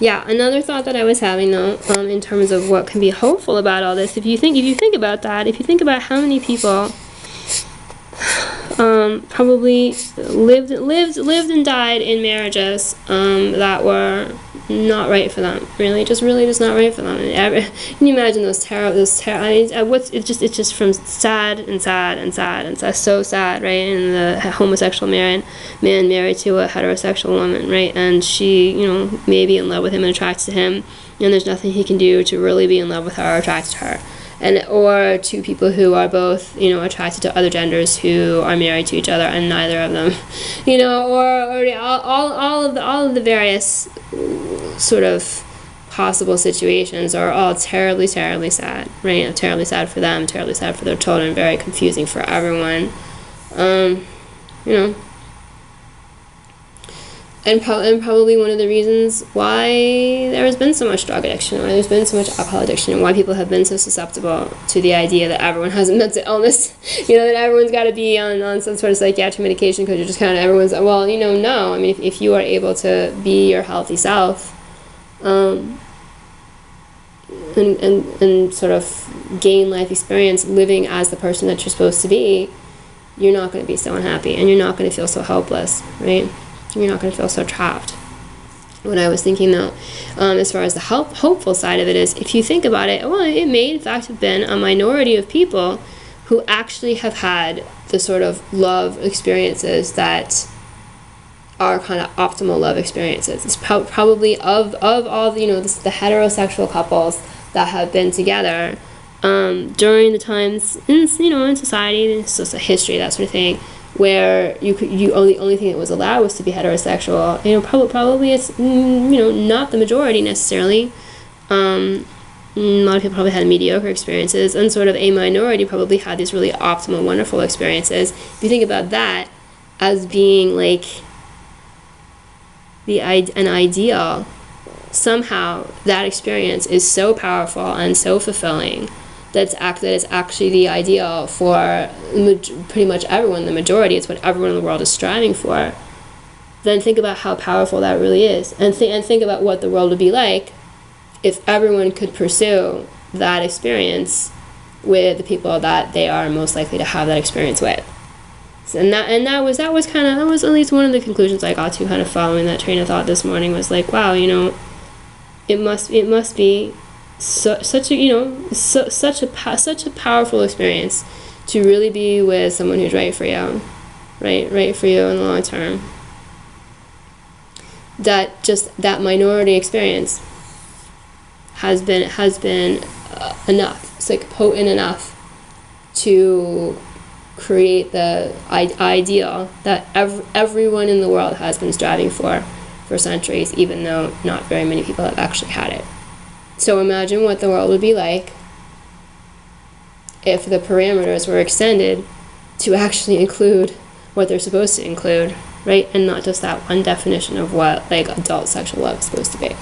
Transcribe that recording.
Yeah, another thought that I was having though, in terms of what can be hopeful about all this, if you think about that, if you think about how many people probably lived and died in marriages that were not right for them. Really just not right for them. Can you imagine those terrible? I mean, it's just from sad and so sad, right? And the homosexual man married to a heterosexual woman, right? And she, may be in love with him and attracted to him, and there's nothing he can do to really be in love with her or attracted to her. Or two people who are both, attracted to other genders who are married to each other, and neither of them, or all of the various sort of possible situations are all terribly sad, right? Terribly sad for them, terribly sad for their children, very confusing for everyone, And probably one of the reasons why there has been so much drug addiction, why there's been so much alcohol addiction, and why people have been so susceptible to the idea that everyone has a mental illness, that everyone's got to be on some sort of psychiatric medication because you're just kind of everyone's, well, no. I mean, if you are able to be your healthy self, and sort of gain life experience living as the person that you're supposed to be, you're not going to be so unhappy, and you're not going to feel so helpless, right? You're not going to feel so trapped. What I was thinking, though, as far as the hopeful side of it is, if you think about it, well, it may, in fact, have been a minority of people who actually have had the sort of love experiences that are kind of optimal love experiences. It's probably of all the, the heterosexual couples that have been together during the times in society, so it's a history, that sort of thing, where the only thing that was allowed was to be heterosexual. Probably it's not the majority necessarily. A lot of people probably had mediocre experiences, and sort of a minority probably had these really optimal, wonderful experiences. If you think about that as being like an ideal, somehow that experience is so powerful and so fulfilling that it's actually the ideal for pretty much everyone, the majority. It's what everyone in the world is striving for. Then think about how powerful that really is, and think about what the world would be like if everyone could pursue that experience with the people that they are most likely to have that experience with. And that was at least one of the conclusions I got to, kind of following that train of thought this morning, was like, wow, it must be such a powerful experience to really be with someone who's right for you, right for you in the long term. That minority experience has been enough. It's like potent enough to create the ideal that everyone in the world has been striving for centuries, even though not very many people have actually had it. So imagine what the world would be like if the parameters were extended to actually include what they're supposed to include, right? And not just that one definition of what adult sexual love is supposed to be.